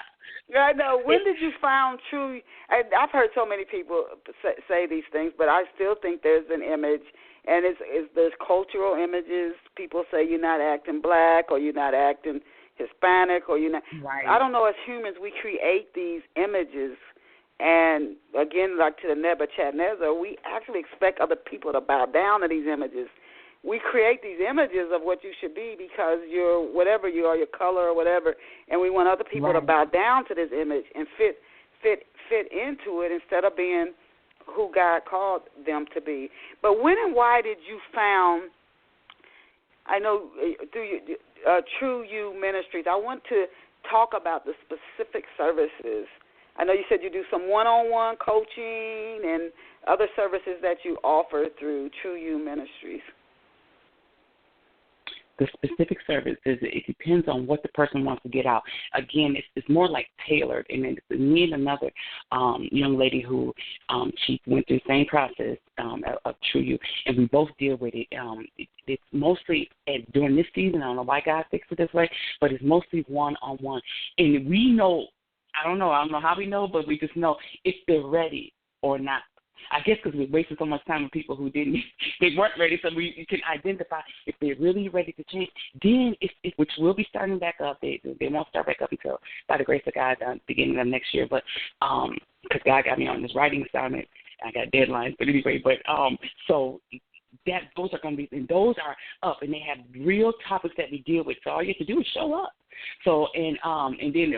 I know. When did you find true? I've heard so many people say these things, but I still think there's an image, and there's cultural images. People say you're not acting black, or you're not acting Hispanic, or you're not. Right. I don't know. As humans, we create these images, and again, like to the Nebuchadnezzar, we actually expect other people to bow down to these images. We create these images of what you should be because you're whatever you are, your color or whatever, and we want other people to bow down to this image and fit into it instead of being who God called them to be. But when and why did you found? I know through TruUMinistries, I want to talk about the specific services. I know you said you do some one-on-one coaching and other services that you offer through TruUMinistries. The specific services, it depends on what the person wants to get out. Again, it's more like tailored. And then me and another young lady who she went through the same process of TruU, and we both deal with it. It's mostly during this season. I don't know why God fixed it this way, but it's mostly one-on-one. And we know, I don't know how we know, but we just know if they're ready or not. I guess because we wasted so much time with people who they weren't ready, so we can identify if they're really ready to change. Then, which will be starting back up, they won't start back up until, by the grace of God, beginning of next year. But because God got me on this writing assignment, I got deadlines. But anyway, so those are going to be, and those are up, and they have real topics that we deal with. So all you have to do is show up. So and then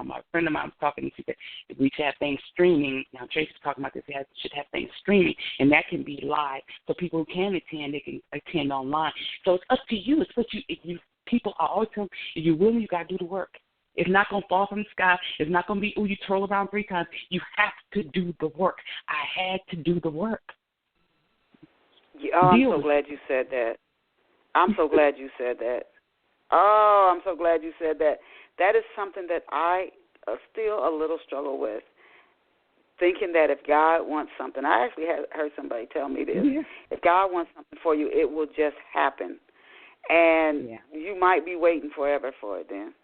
my friend of mine was talking, and she said we should have things streaming. Now Tracy's talking about this. We should have things streaming, and that can be live, so people who can attend, they can attend online. So it's up to you. It's what you. If you people, I always tell them, if you're willing, you got to do the work. It's not going to fall from the sky. It's not going to be, you twirl around 3 times. You have to do the work. I had to do the work. Yeah, I'm so glad you said that. I'm so glad you said that. Oh, I'm so glad you said that. That is something that I still a little struggle with, thinking that if God wants something, I actually heard somebody tell me this, if God wants something for you, it will just happen. And you might be waiting forever for it then.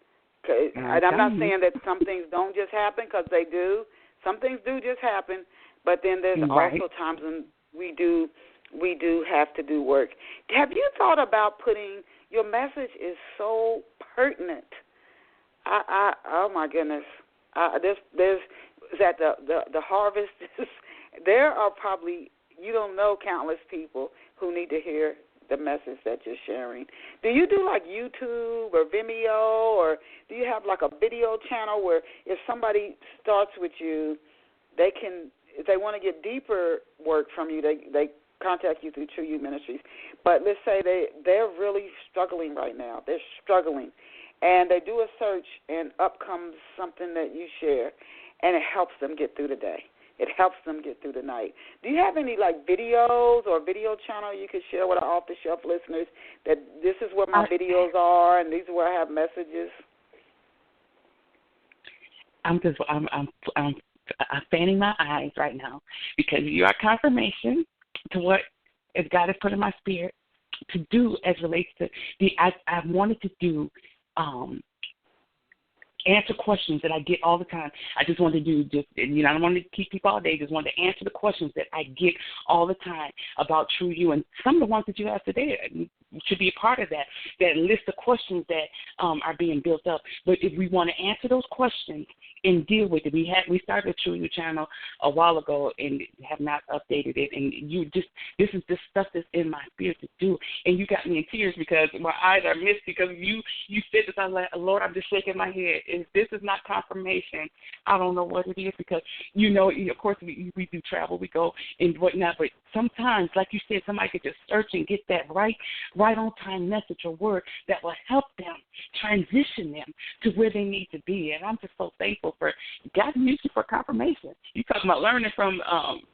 And I'm not saying that some things don't just happen, because they do. Some things do just happen, but then there's also times when we do have to do work. Have you thought about putting, your message is so pertinent. Oh my goodness. There's at the harvest, there are probably, you don't know, countless people who need to hear the message that you're sharing. Do you do like YouTube or Vimeo, or do you have like a video channel where if somebody starts with you, they can, if they want to get deeper work from you, they contact you through TruUMinistries. But let's say they're really struggling right now. They're struggling. And they do a search, and up comes something that you share, and it helps them get through the day. It helps them get through the night. Do you have any, like, videos or video channel you could share with our off-the-shelf listeners that this is where my videos are and these are where I have messages? I'm fanning my eyes right now, because you are confirmation to what God has put in my spirit to do as relates to I wanted to do answer questions that I get all the time. I just wanted to do I don't want to keep people all day. Just wanted to answer the questions that I get all the time about TruU, and some of the ones that you have today should be a part of that list of questions that are being built up. But if we want to answer those questions and deal with it, we started a TruU channel a while ago and have not updated it. And this is the stuff that's in my spirit to do. And you got me in tears because my eyes are misty because you said this. I'm like, Lord, I'm just shaking my head. If this is not confirmation, I don't know what it is, because of course we do travel, we go and whatnot. But sometimes, like you said, somebody could just search and get that right on time message or word that will help them transition them to where they need to be. And I'm just so thankful for God used you for confirmation. You talking about learning from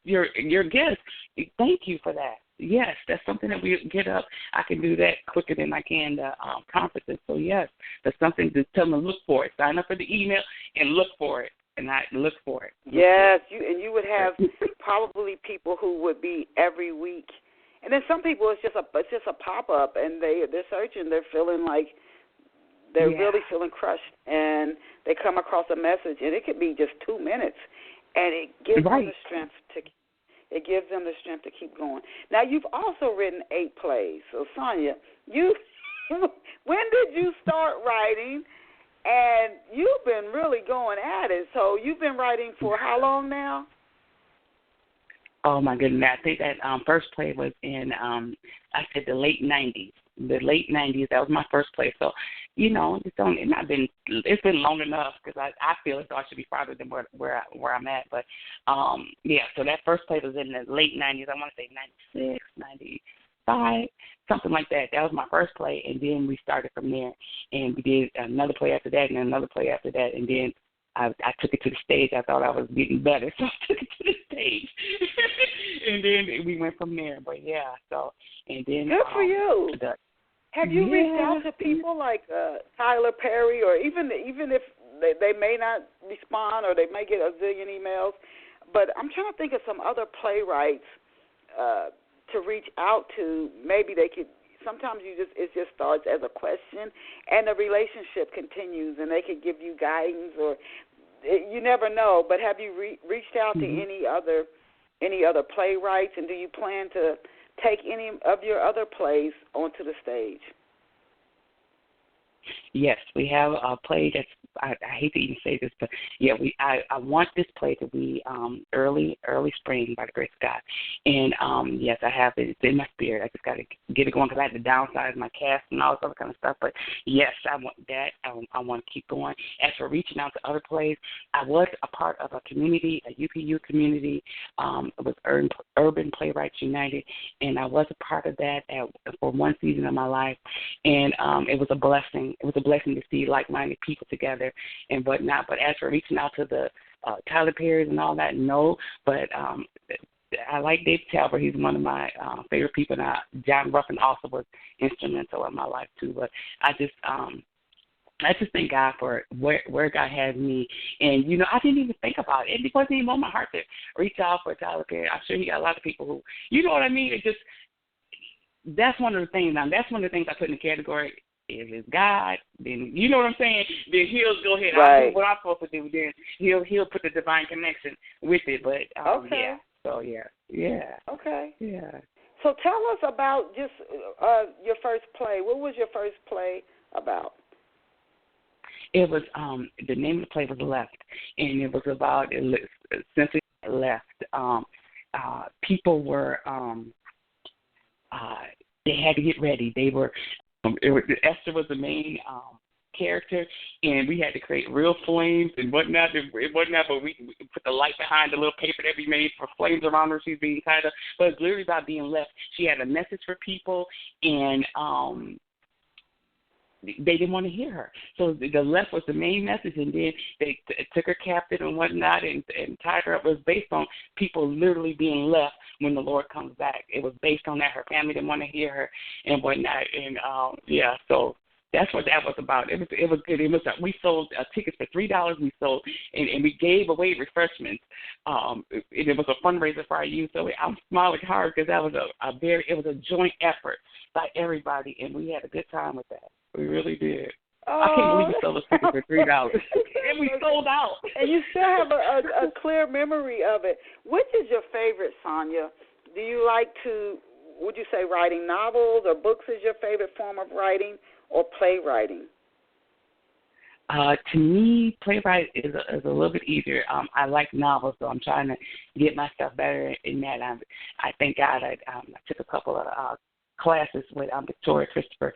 your guests. Thank you for that. Yes, that's something that we get up. I can do that quicker than I can the conferences. So yes, that's something to tell them to look for it. Sign up for the email and look for it. And I look for it. Yes, you would have probably people who would be every week. And then some people it's just a pop up, and they're searching. They're feeling like they're really feeling crushed, and they come across a message, and it could be just 2 minutes, and it gives them the strength to keep going. Now you've also written 8 plays. So Sonya, when did you start writing? And you've been really going at it. So you've been writing for how long now? Oh, my goodness. I think that first play was in, the late 90s. The late 90s, that was my first play. So, it's been long enough because I feel as though I should be farther than where I'm at. But, so that first play was in the late 90s. I want to say 96, 95, something like that. That was my first play, and then we started from there. And we did another play after that and another play after that, and then I took it to the stage. I thought I was getting better, so I took it to the stage. And then we went from there. But, and then... Good for you. Have you reached out to people like Tyler Perry, or even if they may not respond or they may get a zillion emails, but I'm trying to think of some other playwrights to reach out to. Maybe they could... Sometimes it just starts as a question, and the relationship continues, and they could give you guidance, or you never know. But have you reached out to any other playwrights, and do you plan to take any of your other plays onto the stage? Yes, we have a play that's, I hate to even say this, but yeah, I want this play to be early spring by the grace of God. And yes, I have it. It's in my spirit. I just got to get it going because I had to downsize my cast and all this other kind of stuff. But yes, I want that. I want to keep going. As for reaching out to other plays, I was a part of a community, a UPU community. It was Urban Playwrights United, and I was a part of that for one season of my life. And it was a blessing. It was a blessing to see like-minded people together and whatnot. But as for reaching out to the Tyler Perry's and all that, no. But I like Dave Talbot. He's one of my favorite people. And John Ruffin also was instrumental in my life too. But I just thank God for where God has me. And, you know, I didn't even think about it. It wasn't even on my heart to reach out for Tyler Perry. I'm sure he got a lot of people who, you know what I mean? It just, that's one of the things. That's one of the things I put in the category. If it's God, then you know what I'm saying. Then he'll go ahead. Right. I'll do what I'm supposed to do. Then he'll put the divine connection with it. But okay. Yeah. So yeah. Okay. Yeah. So tell us about just your first play. What was your first play about? It was the name of the play was Left, and it was about essentially left. People were they had to get ready. They were. Esther was the main character, and we had to create real flames and whatnot. But we put the light behind the little paper that we made for flames around her. She's being tied up. But it's literally about being left. She had a message for people, and they didn't want to hear her. So the left was the main message, and then they took her captive and whatnot and tied her up. It was based on people literally being left when the Lord comes back. It was based on that. Her family didn't want to hear her and whatnot. And, so that's what that was about. It was good. We sold tickets for $3. We sold, and we gave away refreshments. It was a fundraiser for our youth. So I'm smiling hard because that was it was a joint effort by everybody, and we had a good time with that. We really did. Oh, I can't believe we sold a ticket for $3. And we sold out. And you still have a clear memory of it. Which is your favorite, Sonya? Do you like would you say writing novels or books is your favorite form of writing, or playwriting? To me, playwright is a little bit easier. I like novels, so I'm trying to get myself better in that. I thank God I took a couple of classes with Victoria Christopher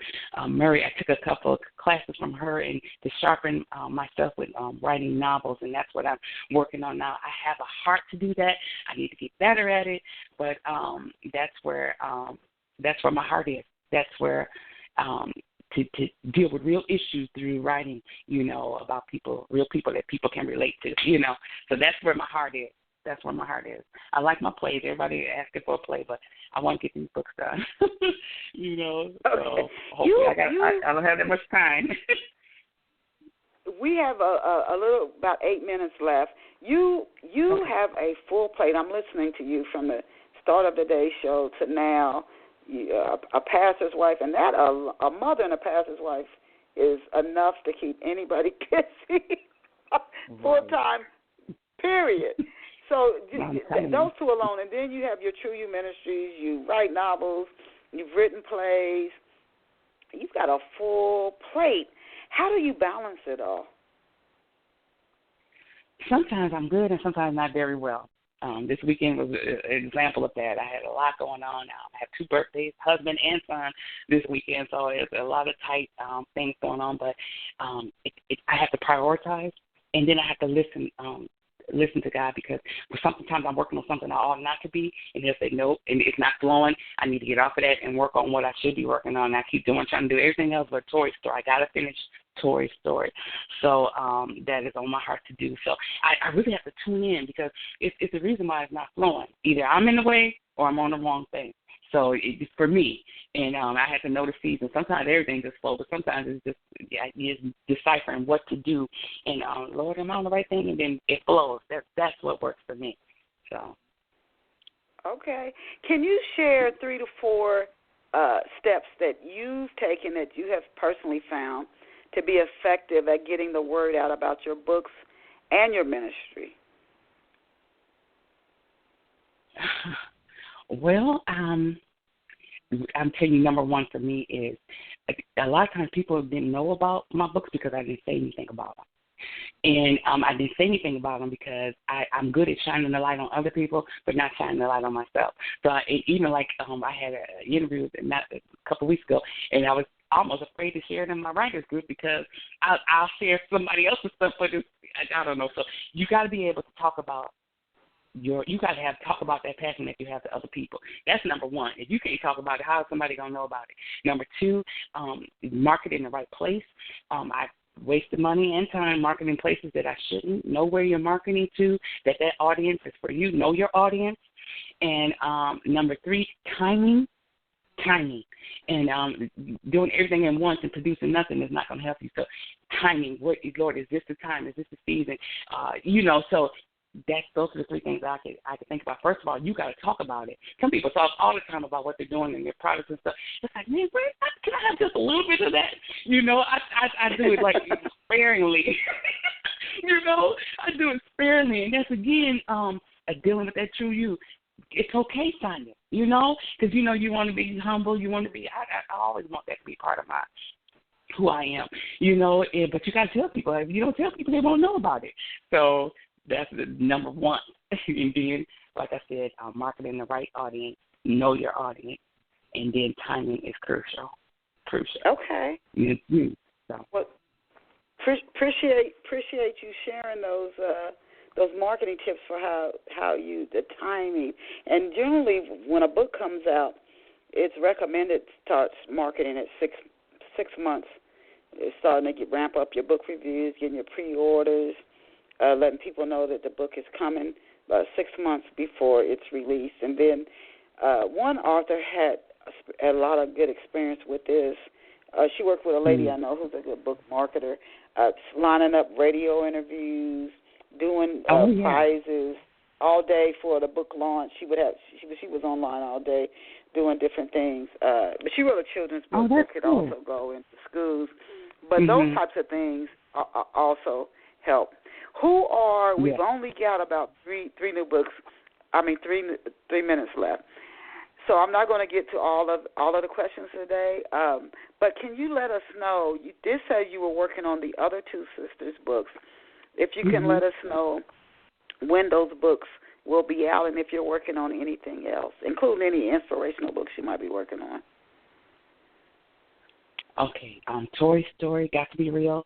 Murray. I took a couple of classes from her and to sharpen myself with writing novels, and that's what I'm working on now. I have a heart to do that. I need to get better at it, but that's where my heart is. That's where to deal with real issues through writing, about real people that people can relate to, So that's where my heart is. That's where my heart is. I like my plays. Everybody asking for a play, but I want to get these books done. Okay. So hopefully I don't have that much time. We have about 8 minutes left. You Okay. have a full plate. I'm listening to you from the start of the day show to now. A pastor's wife, and that a mother and a pastor's wife is enough to keep anybody busy full time. Period. So those two alone, and then you have your TruUMinistries. You write novels. You've written plays. You've got a full plate. How do you balance it all? Sometimes I'm good, and sometimes not very well. This weekend was an example of that. I had a lot going on. I have 2 birthdays, husband and son, this weekend, so it's a lot of tight things going on. But I have to prioritize, and then I have to listen to God, because sometimes I'm working on something I ought not to be, and he'll say no, and it's not flowing. I need to get off of that and work on what I should be working on. And I keep trying to do everything else but Toy Story. I got to finish Toy Story. So that is on my heart to do. So I really have to tune in, because it's the reason why it's not flowing. Either I'm in the way or I'm on the wrong thing. So it's for me, and I had to know the season. Sometimes everything just flows, but sometimes it's just deciphering what to do. And Lord, am I on the right thing? And then it flows. That's what works for me. So. Okay. Can you share 3 to 4 steps that you've taken that you have personally found to be effective at getting the word out about your books and your ministry? Well, I'm telling you, number one for me is a lot of times people didn't know about my books because I didn't say anything about them. And I didn't say anything about them because I'm good at shining the light on other people, but not shining the light on myself. So even like I had an interview not a couple of weeks ago, and I was almost afraid to share it in my writers group because I'll share somebody else's stuff, but I don't know. So you got to be able to talk about you got to talk about that passion that you have to other people. That's number one. If you can't talk about it, how is somebody going to know about it? Number two, market in the right place. I wasted money and time marketing places that I shouldn't. Know where you're marketing to, that audience is for you. Know your audience. And number three, timing. And doing everything at once and producing nothing is not going to help you. So timing, Lord, is this the time? Is this the season? So those are the three things I could think about. First of all, you got to talk about it. Some people talk all the time about what they're doing and their products and stuff. It's like, man, can I have just a little bit of that? I do it like sparingly. I do it sparingly, and that's again dealing with that true you. It's okay, Sonya. Because you want to be humble. You want to be. I always want that to be part of who I am. But you got to tell people. If you don't tell people, they won't know about it. So that's the number one. And then, like I said, marketing the right audience, know your audience, and then timing is crucial. Okay. Mm-hmm. So. Well, appreciate you sharing those marketing tips for the timing. And generally, when a book comes out, it's recommended starts marketing at six months. It's starting to ramp up your book reviews, getting your pre-orders, letting people know that the book is coming about 6 months before it's released. And then one author had a lot of good experience with this. She worked with a lady I know who's a good book marketer, lining up radio interviews, doing prizes all day for the book launch. She was online all day doing different things. But she wrote a children's book that could also go into schools. But those types of things also help. We've only got about three new books. 3 minutes left. So I'm not going to get to all of the questions today. But can you let us know? You did say you were working on the other two sisters' books. If you can let us know when those books will be out, and if you're working on anything else, including any inspirational books you might be working on. Okay. Tori's story, Got to Be Real.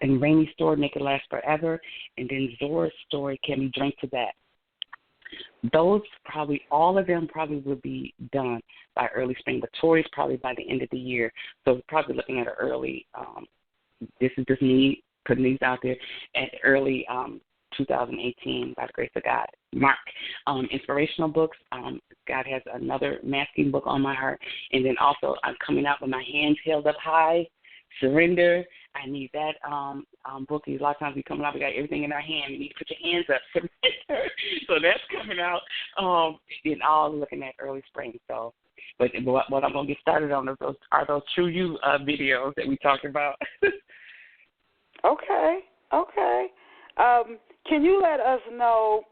And Rainey's story, Make It Last Forever. And then Zora's story, Can We Drink to That? Those all of them will be done by early spring, but Tori's probably by the end of the year. So we're probably looking at an early, this is just me putting these out there, at early 2018 by the grace of God. Mark, inspirational books. God has another masking book on my heart. And then also I'm coming out with my hands held up high, Surrender. I need that book. A lot of times we come out, we got everything in our hand. You need to put your hands up. So that's coming out. And all looking at early spring. So, but what I'm going to get started on are those True You videos that we talked about. Okay. Can you let us know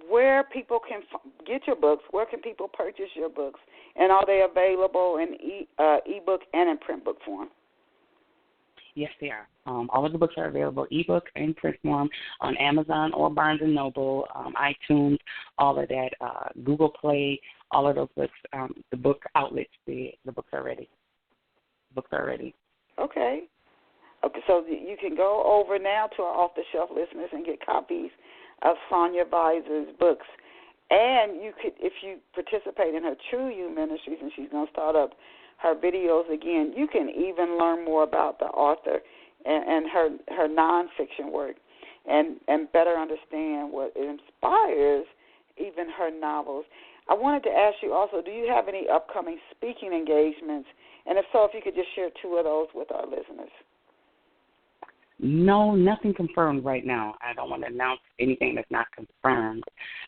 where people can get your books? Where can people purchase your books? And are they available in ebook and in print book form? Yes, they are. All of the books are available, ebook and print form, on Amazon or Barnes & Noble, iTunes, all of that, Google Play, all of those books, the book outlets, the books are ready. Okay, so you can go over now to our off-the-shelf listeners and get copies of Sonya Visor's books. And you could, if you participate in her TruUMinistries, and she's going to start up her videos again, you can even learn more about the author and her nonfiction work and better understand what inspires even her novels. I wanted to ask you also, do you have any upcoming speaking engagements? And if so, if you could just share 2 of those with our listeners. No, nothing confirmed right now. I don't want to announce anything that's not confirmed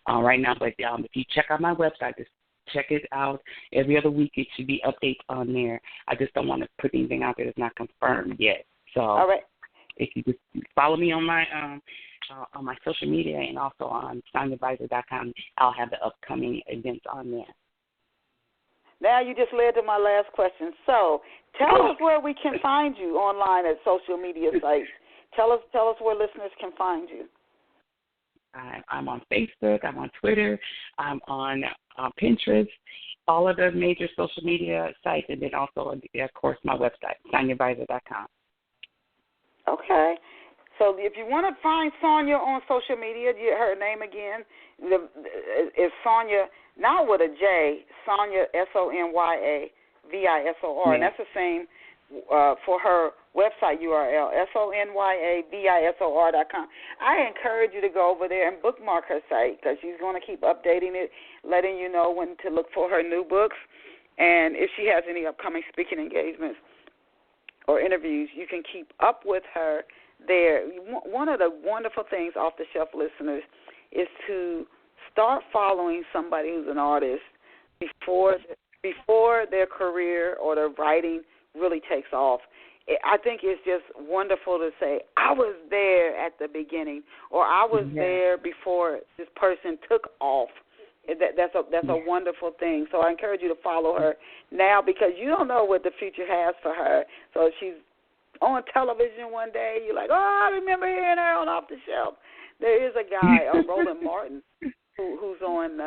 right now. But if you check out my website, just check it out. Every other week it should be updates on there. I just don't want to put anything out there that's not confirmed yet. So all right. If you just follow me on my social media and also on SonyaVisor.com, I'll have the upcoming events on there. now you just led to my last question. So tell us where we can find you online at social media sites. Tell us where listeners can find you. I'm on Facebook. I'm on Twitter. I'm on Pinterest, all of the major social media sites, and then also, of course, my website, SonyaVisor.com. Okay. So if you want to find Sonya on social media, her name again is Sonya, not with a J, Sonya, SonyaVisor, and that's the same for her website URL, SonyaVisor.com. I encourage you to go over there and bookmark her site because she's going to keep updating it, letting you know when to look for her new books, and if she has any upcoming speaking engagements or interviews, you can keep up with her there. One of the wonderful things, off-the-shelf listeners, is to start following somebody who's an artist before their career or their writing really takes off. I think it's just wonderful to say, I was there at the beginning, or I was there before this person took off. That's a wonderful thing. So I encourage you to follow her now, because you don't know what the future has for her. So if she's on television one day, you're like, oh, I remember hearing her on Off the Shelf. There is a guy, Roland Martin, who's on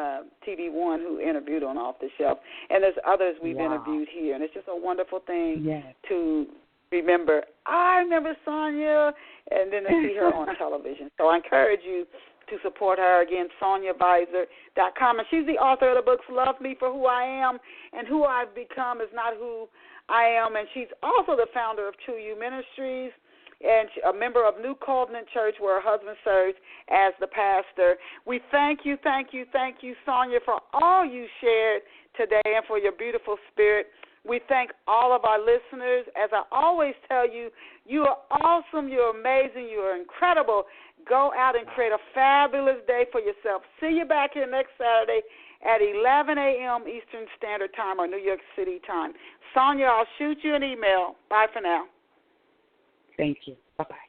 TV One, who interviewed on Off the Shelf, and there's others we've interviewed here, and it's just a wonderful thing to remember. I remember Sonya, and then to see her on television. So I encourage you to support her. Again, SonyaVisor.com, and she's the author of the books Love Me for Who I Am and Who I've Become Is Not Who I Am, and she's also the founder of TruUMinistries and a member of New Covenant Church, where her husband serves as the pastor. We thank you, Sonya, for all you shared today and for your beautiful spirit. We thank all of our listeners. As I always tell you, you are awesome, you're amazing, you are incredible. Go out and create a fabulous day for yourself. See you back here next Saturday at 11 a.m. Eastern Standard Time, or New York City time. Sonya, I'll shoot you an email. Bye for now. Thank you. Bye-bye.